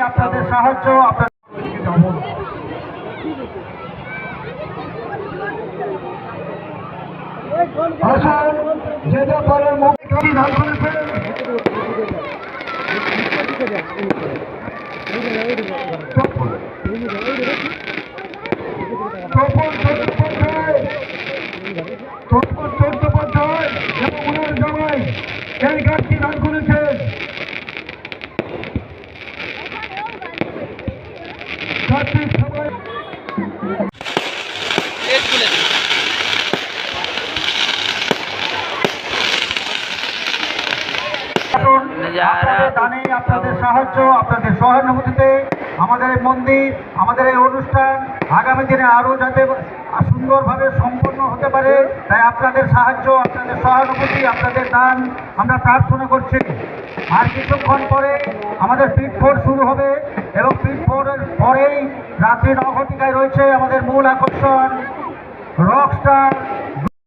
আপনাদের সাহায্য যেতে পারেন চট্টোপাধ্যায় এবং ওনার জামাই এই গাছটি দান করেছেন। আপনাদের সাহায্য আপনাদের সহানুভূতিতে আমাদের এই মন্দির আমাদের এই অনুষ্ঠান আগামী দিনে আরো যাতে সুন্দরভাবে সম্পন্ন হতে পারে, তাই আপনাদের সাহায্য আপনাদের সহানুভূতি আপনাদের দান আমরা প্রার্থনা করছি। আর কিছুক্ষণ পরে আমাদের পিট ফোর শুরু হবে এবং পিট ফোরের পরেই রাত্রি 9 ঘটিকায় রয়েছে আমাদের মূল আকর্ষণ রকস্টার